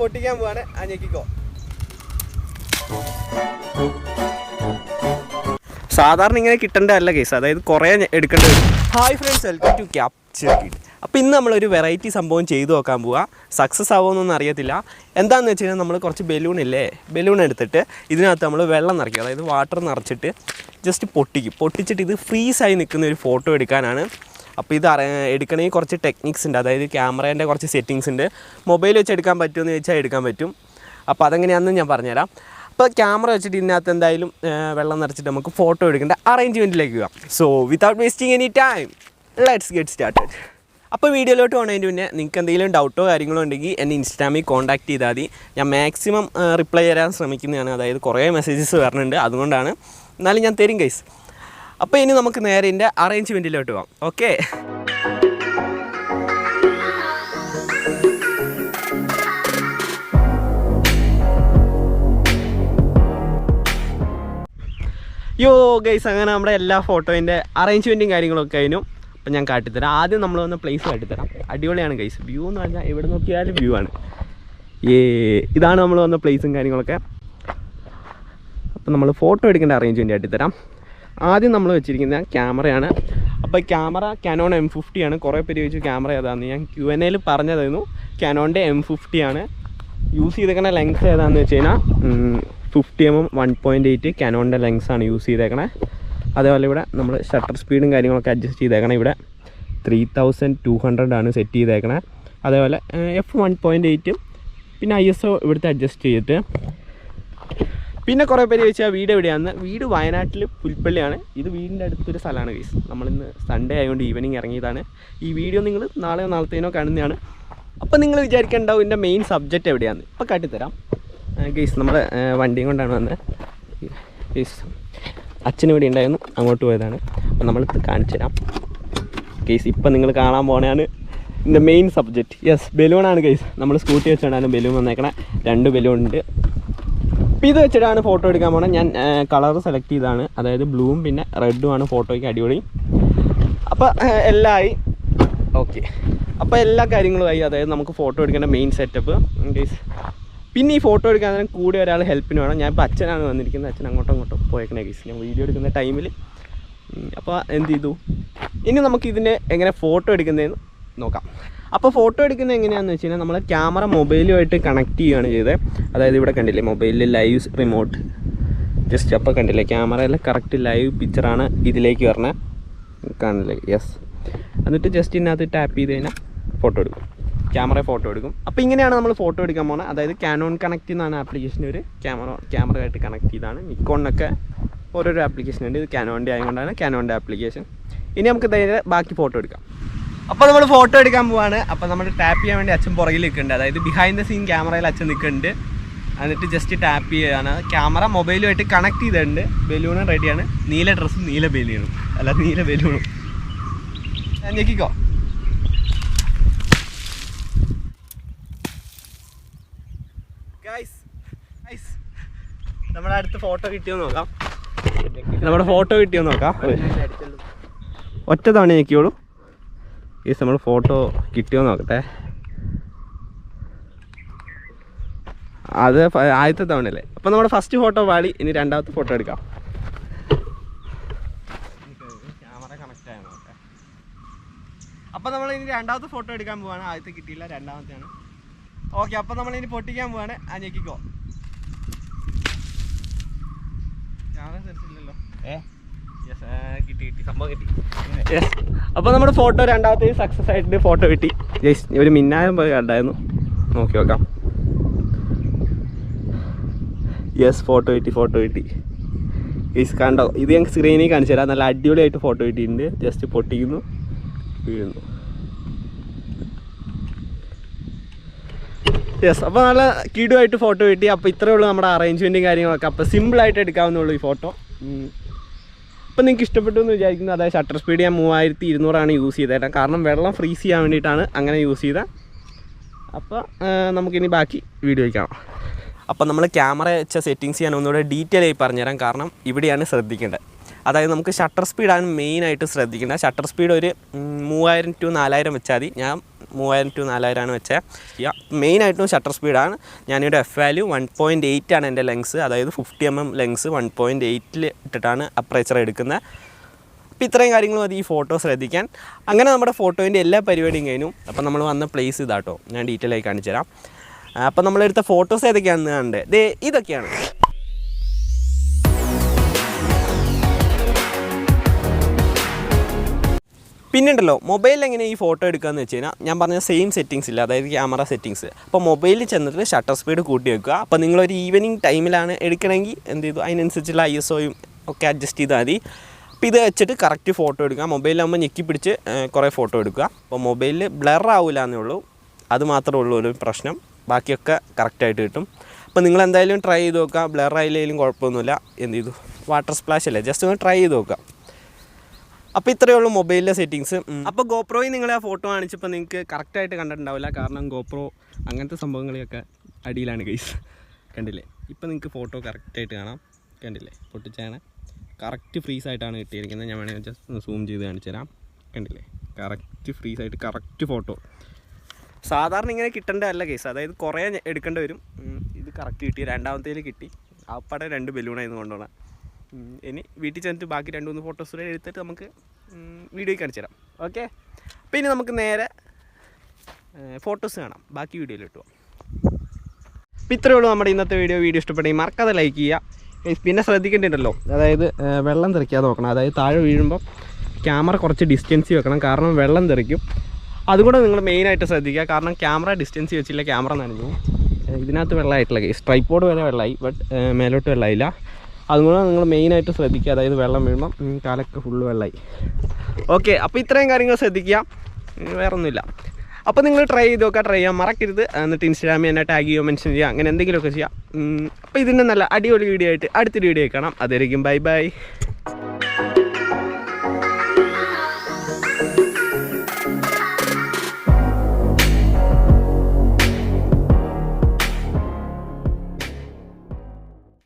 പൊട്ടിക്കാൻ പോവാണ്. ഞെക്കിക്കോ. സാധാരണ ഇങ്ങനെ കിട്ടേണ്ടതല്ല കേസ്, അതായത് കുറേ എടുക്കേണ്ടി വരും. Hi friends, welcome to capture kid. അപ്പോൾ ഇന്ന് നമ്മളൊരു വെറൈറ്റി സംഭവം ചെയ്തു നോക്കാൻ പോവുക. സക്സസ് ആവുമെന്നൊന്നും അറിയത്തില്ല. എന്താണെന്ന് വെച്ച് കഴിഞ്ഞാൽ നമ്മൾ കുറച്ച് ബലൂൺ എടുത്തിട്ട് ഇതിനകത്ത് നമ്മൾ വെള്ളം നിറയ്ക്കും, അതായത് വാട്ടർ നിറച്ചിട്ട് ജസ്റ്റ് പൊട്ടിച്ചിട്ട് ഇത് ഫ്രീസായി നിൽക്കുന്ന ഒരു ഫോട്ടോ എടുക്കാനാണ്. അപ്പോൾ ഇത് എടുക്കണമെങ്കിൽ കുറച്ച് ടെക്നിക്സ് ഉണ്ട്, അതായത് ക്യാമറേൻ്റെ കുറച്ച് സെറ്റിങ്സ് ഉണ്ട്. മൊബൈൽ വെച്ച് എടുക്കാൻ പറ്റുമെന്ന് ചോദിച്ചാൽ എടുക്കാൻ പറ്റും. അപ്പോൾ അതെങ്ങനെയാണെന്ന് ഞാൻ പറഞ്ഞുതരാം. അപ്പോൾ ക്യാമറ വെച്ചിട്ട് ഇതിനകത്ത് എന്തായാലും വെള്ളം നിറച്ചിട്ട് നമുക്ക് ഫോട്ടോ എടുക്കേണ്ട അറേഞ്ച്മെൻറ്റിലേക്ക് പോകാം. So without wasting any time let's get started. അപ്പോൾ വീഡിയോയിലോട്ട് പോകുന്നതിന് മുന്നേ നിങ്ങൾക്ക് എന്തെങ്കിലും ഡൗട്ടോ കാര്യങ്ങളോ ഉണ്ടെങ്കിൽ എന്നെ ഇൻസ്റ്റാഗ്രാമിൽ കോൺടാക്ട് ചെയ്താൽ മതി. ഞാൻ മാക്സിമം റിപ്ലൈ തരാൻ ശ്രമിക്കുന്നതാണ്. അതായത് കുറേ മെസ്സേജസ് വരുന്നുണ്ട്, അതുകൊണ്ടാണ്. എന്നാലും ഞാൻ തരും ഗൈസ്. അപ്പോൾ ഇനി നമുക്ക് നേരെ ഇതിൻ്റെ അറേഞ്ച്മെൻറ്റിലോട്ട് പോകാം. ഓക്കെ, യോ ഗൈസ്, അങ്ങനെ നമ്മുടെ എല്ലാ ഫോട്ടോയിൻ്റെ അറേഞ്ച്മെൻറ്റും കാര്യങ്ങളൊക്കെ കഴിഞ്ഞു. അപ്പം ഞാൻ കാട്ടിത്തരാം. ആദ്യം നമ്മൾ വന്ന പ്ലേസ് കാട്ടിത്തരാം. അടിപൊളിയാണ് ഗൈസ്. വ്യൂ എന്ന് പറഞ്ഞാൽ എവിടെ നോക്കിയാലും വ്യൂ ആണ്. ഇതാണ് നമ്മൾ വന്ന പ്ലേസും കാര്യങ്ങളൊക്കെ. അപ്പം നമ്മൾ ഫോട്ടോ എടുക്കേണ്ട അറേഞ്ച്മെൻറ്റ് കാട്ടിത്തരാം. ആദ്യം നമ്മൾ വെച്ചിരിക്കുന്ന ക്യാമറയാണ്. അപ്പോൾ ക്യാമറ Canon M50 ആണ്. കുറേ പേര് ചോദിച്ചു ക്യാമറ ഏതാണെന്ന്. ഞാൻ Q&Aയിൽ പറഞ്ഞതായിരുന്നു Canonൻ്റെ M50 ആണ്. യൂസ് ചെയ്തേക്കണ ലെങ്സ് ഏതാണെന്ന് വെച്ച് കഴിഞ്ഞാൽ 50mm 1.8 Canonൻ്റെ ലെങ്സാണ് യൂസ് ചെയ്തേക്കണേ. അതേപോലെ ഇവിടെ നമ്മൾ ഷട്ടർ സ്പീഡും കാര്യങ്ങളൊക്കെ അഡ്ജസ്റ്റ് ചെയ്തേക്കണം. ഇവിടെ 3200 ആണ് സെറ്റ് ചെയ്തേക്കണേ. അതേപോലെ f1.8 പിന്നെ ISO ഇവിടുത്തെ അഡ്ജസ്റ്റ് ചെയ്തിട്ട്. പിന്നെ കുറേ പേര് ചോദിച്ചാൽ വീട് എവിടെയാണെന്ന്. വീട് വയനാട്ടിൽ പുൽപ്പള്ളിയാണ്. ഇത് വീടിൻ്റെ അടുത്തൊരു സ്ഥലമാണ് ഗൈസ്. നമ്മളിന്ന് സൺഡേ ആയതുകൊണ്ട് ഈവനിങ് ഇറങ്ങിയതാണ്. ഈ വീഡിയോ നിങ്ങൾ നാളെയോ നാളത്തേനോ കാണുന്നതാണ്. അപ്പോൾ നിങ്ങൾ വിചാരിക്കേണ്ടാവും ഇതിൻ്റെ മെയിൻ സബ്ജക്റ്റ് എവിടെയാണെന്ന്. ഇപ്പോൾ കാട്ടിത്തരാം ഗൈസ്. നമ്മൾ വണ്ടിയും കൊണ്ടാണ് വന്നത് ഗൈസ്. അച്ഛനും ഇവിടെ ഉണ്ടായിരുന്നു, അങ്ങോട്ട് പോയതാണ്. അപ്പോൾ നമ്മളിത് കാണിച്ചു തരാം ഗൈസ്. ഇപ്പം നിങ്ങൾ കാണാൻ പോകണതാണ് ഇതിൻ്റെ മെയിൻ സബ്ജക്റ്റ്. യെസ്, ബലൂണാണ് ഗൈസ്. നമ്മൾ സ്കൂട്ടി വെച്ചിട്ടാണ് ബലൂൺ വന്നേക്കണേ. 2 ബലൂൺ ഉണ്ട്. അപ്പോൾ ഇത് വെച്ചിട്ടാണ് ഫോട്ടോ എടുക്കാൻ പോകുന്നത്. ഞാൻ കളർ സെലക്ട് ചെയ്തതാണ്, അതായത് ബ്ലൂവും പിന്നെ റെഡുമാണ് ഫോട്ടോയ്ക്ക് അടിപൊളി. അപ്പോൾ എല്ലാം ആയി. ഓക്കെ, അപ്പോൾ എല്ലാ കാര്യങ്ങളും ആയി. അതായത് നമുക്ക് ഫോട്ടോ എടുക്കേണ്ട മെയിൻ സെറ്റപ്പ് ഗൈസ്. പിന്നെ ഈ ഫോട്ടോ എടുക്കാൻ കൂടെ ഒരാൾ ഹെൽപ്പിന് വേണം. ഞാൻ ഇപ്പോൾ അച്ഛനാണ് വന്നിരിക്കുന്നത്. അച്ഛൻ അങ്ങോട്ടും പോയേക്കണേ ഗൈസ് ഞാൻ വീഡിയോ എടുക്കുന്ന ടൈമിൽ. അപ്പോൾ എന്ത് ചെയ്തു, ഇനി നമുക്കിതിൻ്റെ എങ്ങനെ ഫോട്ടോ എടുക്കുന്നതെന്ന് നോക്കാം. അപ്പോൾ ഫോട്ടോ എടുക്കുന്നത് എങ്ങനെയാണെന്ന് വെച്ച് കഴിഞ്ഞാൽ നമ്മൾ ക്യാമറ മൊബൈലുമായിട്ട് കണക്ട് ചെയ്യുകയാണ് ചെയ്തത്. അതായത് ഇവിടെ കണ്ടില്ലേ മൊബൈലിൽ ലൈവ് റിമോട്ട് ജസ്റ്റ്. അപ്പോൾ കണ്ടില്ലേ ക്യാമറയിൽ കറക്റ്റ് ലൈവ് പിക്ചറാണ് ഇതിലേക്ക് വരണേ, കാണില്ലേ? യെസ്. എന്നിട്ട് ജസ്റ്റ് ഇതിനകത്ത് ടാപ്പ് ചെയ്ത് കഴിഞ്ഞാൽ ഫോട്ടോ എടുക്കും, ക്യാമറ ഫോട്ടോ എടുക്കും. അപ്പോൾ ഇങ്ങനെയാണ് നമ്മൾ ഫോട്ടോ എടുക്കാൻ പോകുന്നത്. അതായത് Canon കണക്ട് എന്നാണ് ആപ്ലിക്കേഷൻ. ഒരു ക്യാമറയായിട്ട് കണക്ട് ചെയ്താണ്. നിക്കോണിനൊക്കെ ഓരോരോ ആപ്ലിക്കേഷൻ ഉണ്ട്. ഇത് Canonൻ്റെ ആയതുകൊണ്ടാണ് Canonൻ്റെ ആപ്ലിക്കേഷൻ. ഇനി നമുക്ക് ബാക്കി ഫോട്ടോ എടുക്കാം. അപ്പോൾ നമ്മൾ ഫോട്ടോ എടുക്കാൻ പോവാണ്. അപ്പോൾ നമ്മൾ ടാപ്പ് ചെയ്യാൻ വേണ്ടി അച്ഛൻ പുറകിൽ നിൽക്കുന്നുണ്ട്. അതായത് ബിഹൈൻഡ് ദ സീൻ ക്യാമറയിൽ അച്ഛൻ നിൽക്കുന്നുണ്ട്. എന്നിട്ട് ജസ്റ്റ് ടാപ്പ് ചെയ്യുകയാണ്. ക്യാമറ മൊബൈലുമായിട്ട് കണക്ട് ചെയ്തിട്ടുണ്ട്. ബലൂണും റെഡിയാണ്. നീല ഡ്രസ്സും നീല ബലൂണും. ഞെക്കിക്കോ. നമ്മുടെ അടുത്ത് ഫോട്ടോ കിട്ടിയോ നോക്കാം. ഒറ്റ തവണ ഞെക്കിയോളൂ ഗൈസ്. നമ്മൾ ഫോട്ടോ കിട്ടിയോ നോക്കട്ടെ. അത് ആദ്യത്തെ തവണയല്ലേ. അപ്പോൾ നമ്മുടെ ഫസ്റ്റ് ഫോട്ടോ പാളി. ഇനി രണ്ടാമത്തെ ഫോട്ടോ എടുക്കാം. ക്യാമറ കണക്റ്റ് ആയി നോക്കാം. അപ്പോൾ നമ്മൾ ഇനി രണ്ടാമത്തെ ഫോട്ടോ എടുക്കാൻ പോവാണ്. ആദ്യത്തെ കിട്ടിയില്ല, രണ്ടാമത്തെയാണ്. ഓക്കെ, അപ്പോൾ നമ്മളിനി പൊട്ടിക്കാൻ പോവാണ്. ഞെക്കിക്കോ. ക്യാമറ സെൻസില്ലല്ലോ. കിട്ടി സംഭവം കിട്ടി. യെസ്, അപ്പോൾ നമ്മുടെ ഫോട്ടോ രണ്ടാമത്തെ സക്സസ് ആയിട്ട് ഫോട്ടോ കിട്ടി. ജസ്റ്റ് ഒരു മിന്നായം പോയി കണ്ടായിരുന്നു, നോക്കി നോക്കാം. യെസ്, ഫോട്ടോ കിട്ടി ഗൈസ്. കണ്ടോ? ഇത് ഞാൻ സ്ക്രീനിൽ കാണിച്ചു തരാം. നല്ല അടിപൊളിയായിട്ട് ഫോട്ടോ കിട്ടിയിട്ടുണ്ട്. ജസ്റ്റ് പൊട്ടിക്കുന്നു, വീഴുന്നു. യെസ്, അപ്പോൾ നല്ല കിടുവായിട്ട് ഫോട്ടോ കിട്ടി. അപ്പോൾ ഇത്രയേ ഉള്ളൂ നമ്മുടെ അറേഞ്ച്മെൻറ്റും കാര്യങ്ങളൊക്കെ. അപ്പോൾ സിമ്പിളായിട്ട് എടുക്കാവുന്നുള്ളൂ ഈ ഫോട്ടോ. അപ്പോൾ നിങ്ങൾക്ക് ഇഷ്ടപ്പെട്ടു എന്ന് വിചാരിക്കുന്നു. അതായത് ഷട്ടർ സ്പീഡ് ഞാൻ 3200 യൂസ് ചെയ്തേട്ടാ. കാരണം വെള്ളം ഫ്രീസ് ചെയ്യാൻ വേണ്ടിയിട്ടാണ് അങ്ങനെ യൂസ് ചെയ്തത്. അപ്പോൾ നമുക്കിനി ബാക്കി വീഡിയോയ്ക്ക് കാണാം. അപ്പോൾ നമ്മൾ ക്യാമറ വെച്ച സെറ്റിങ്സ് ഞാൻ ഒന്നുകൂടെ ഡീറ്റെയിൽ ആയി പറഞ്ഞുതരാം. കാരണം ഇവിടെയാണ് ശ്രദ്ധിക്കേണ്ടത്. അതായത് നമുക്ക് ഷട്ടർ സ്പീഡാണ് മെയിനായിട്ട് ശ്രദ്ധിക്കേണ്ടത്. ഷട്ടർ സ്പീഡ് ഒരു 3000 to 4000 വെച്ചാൽ മതി. ഞാൻ 3000 to 4000 വെച്ചത്. മെയിനായിട്ടും ഷട്ടർ സ്പീഡാണ്. ഞാനിവിടെ എഫ് വാല്യൂ 1.8 ആണ് എൻ്റെ ലെങ്സ്, അതായത് 50 mm ലെങ്സ് 1.8 ഇട്ടിട്ടാണ് അപ്പറേച്ചർ എടുക്കുന്നത്. അപ്പോൾ ഇത്രയും കാര്യങ്ങൾ മതി ഈ ഫോട്ടോ ശ്രദ്ധിക്കാൻ. അങ്ങനെ നമ്മുടെ ഫോട്ടോൻ്റെ എല്ലാ പരിപാടിയും കഴിഞ്ഞു. അപ്പോൾ നമ്മൾ വന്ന പ്ലേസ് ഇതാട്ടോ, ഞാൻ ഡീറ്റെയിൽ ആയി കാണിച്ചു തരാം. അപ്പോൾ നമ്മളെടുത്ത ഫോട്ടോസ് ഏതൊക്കെയാണെന്ന് കണ്ടത് ഇതൊക്കെയാണ്. പിന്നെയുണ്ടല്ലോ മൊബൈലിൽ എങ്ങനെ ഈ ഫോട്ടോ എടുക്കുകയെന്ന് വെച്ച് കഴിഞ്ഞാൽ ഞാൻ പറഞ്ഞ സെയിം സെറ്റിങ്സ് ഇല്ല, അതായത് ക്യാമറ സെറ്റിങ്സ്. അപ്പോൾ മൊബൈലിൽ ചെന്നിട്ട് ഷട്ടർ സ്പീഡ് കൂട്ടി വെക്കുക. അപ്പോൾ നിങ്ങളൊരു ഈവനിങ് ടൈമിലാണ് എടുക്കണമെങ്കിൽ എന്ത് ചെയ്തു അതിനനുസരിച്ചുള്ള ISOയും ഒക്കെ അഡ്ജസ്റ്റ് ചെയ്താൽ മതി. അപ്പോൾ ഇത് വെച്ചിട്ട് കറക്റ്റ് ഫോട്ടോ എടുക്കുക. മൊബൈലിലാകുമ്പോൾ ഞെക്കി പിടിച്ച് കുറേ ഫോട്ടോ എടുക്കുക. അപ്പോൾ മൊബൈലിൽ ബ്ലർ ആവില്ല എന്നേ ഉള്ളൂ, അത് മാത്രമേ ഉള്ളൂ ഒരു പ്രശ്നം, ബാക്കിയൊക്കെ കറക്റ്റായിട്ട് കിട്ടും. അപ്പോൾ നിങ്ങൾ എന്തായാലും ട്രൈ ചെയ്ത് നോക്കുക. ബ്ലർ ആയില്ലെങ്കിലും കുഴപ്പമൊന്നുമില്ല. എന്ത് ചെയ്തു വാട്ടർ സ്പ്ലാഷ് അല്ലേ, ജസ്റ്റ് ഒന്ന് ട്രൈ ചെയ്ത് നോക്കുക. അപ്പോൾ ഇത്രയേ ഉള്ളൂ മൊബൈലിലെ സെറ്റിങ്സ്. അപ്പോൾ ഗോപ്രോയിൽ നിങ്ങളെ ആ ഫോട്ടോ കാണിച്ചപ്പോൾ നിങ്ങൾക്ക് കറക്റ്റായിട്ട് കണ്ടിട്ടുണ്ടാവില്ല, കാരണം ഗോപ്രോ അങ്ങനത്തെ സംഭവങ്ങളെയൊക്കെ അടിയിലാണ് ഗൈസ്. കണ്ടില്ലേ, ഇപ്പോൾ നിങ്ങൾക്ക് ഫോട്ടോ കറക്റ്റായിട്ട് കാണാം. കണ്ടില്ലേ, പൊട്ടിച്ചാണ് കറക്റ്റ് ഫ്രീസായിട്ടാണ് കിട്ടിയിരിക്കുന്നത്. ഞാൻ വേണമെങ്കിൽ ജസ്റ്റ് സൂം ചെയ്ത് കാണിച്ചു തരാം. കണ്ടില്ലേ, കറക്റ്റ് ഫ്രീസായിട്ട് കറക്റ്റ് ഫോട്ടോ. സാധാരണ ഇങ്ങനെ കിട്ടേണ്ടതല്ല കേസ്, അതായത് കുറേ എടുക്കേണ്ടി വരും. ഇത് കറക്റ്റ് കിട്ടി, രണ്ടാമത്തേൽ കിട്ടി. അപ്പടെ 2 ബലൂണായിരുന്നു കൊണ്ടുപോകണം. ഇനി വീട്ടിൽ ചെന്നിട്ട് ബാക്കി 2-3 ഫോട്ടോസ് കൂടെ എടുത്തിട്ട് നമുക്ക് വീഡിയോയിൽ കാണിച്ചു തരാം. ഓക്കെ, പിന്നെ നമുക്ക് നേരെ ഫോട്ടോസ് കാണാം, ബാക്കി വീഡിയോയിൽ ഇട്ടു. അപ്പോൾ ഇത്രയേ ഉള്ളൂ നമ്മുടെ ഇന്നത്തെ വീഡിയോ. ഇഷ്ടപ്പെട്ടെങ്കിൽ മറക്കാതെ ലൈക്ക് ചെയ്യുക. പിന്നെ ശ്രദ്ധിക്കേണ്ടിണ്ടല്ലോ, അതായത് വെള്ളം തെറിക്കാതെ നോക്കണം. അതായത് താഴെ വീഴുമ്പോൾ ക്യാമറ കുറച്ച് ഡിസ്റ്റൻസ് വെക്കണം, കാരണം വെള്ളം തെറിക്കും. അതുകൂടെ നിങ്ങൾ മെയിനായിട്ട് ശ്രദ്ധിക്കുക, കാരണം ക്യാമറ ഡിസ്റ്റൻസ് വെച്ചില്ല ക്യാമറ നനഞ്ഞു. ഇതിനകത്ത് വെള്ളമായിട്ടില്ല കേസ്, ട്രൈപ്പോഡ് വരെ വെള്ളമായി, ബട്ട് മേലോട്ട് വെള്ളമായില്ല. അതുകൊണ്ട് നിങ്ങൾ മെയിനായിട്ട് ശ്രദ്ധിക്കുക, അതായത് വെള്ളം വീഴുമ്പം കാലൊക്കെ ഫുള്ള് വെള്ളമായി. ഓക്കെ, അപ്പോൾ ഇത്രയും കാര്യങ്ങൾ ശ്രദ്ധിക്കുക, വേറെ ഒന്നുമില്ല. അപ്പോൾ നിങ്ങൾ ട്രൈ ചെയ്ത് നോക്കുക, ട്രൈ ചെയ്യാൻ മറക്കരുത്. എന്നിട്ട് ഇൻസ്റ്റാഗ്രാമിൽ എന്നെ ടാഗ് ചെയ്യുക, മെൻഷൻ ചെയ്യുക, അങ്ങനെ എന്തെങ്കിലുമൊക്കെ ചെയ്യാം. അപ്പോൾ ഇതിൻ്റെ നല്ല അടിപൊളി വീഡിയോ ആയിട്ട് അടുത്തൊരു വീഡിയോ കാണാം. അതായിരിക്കും ബൈ ബൈ.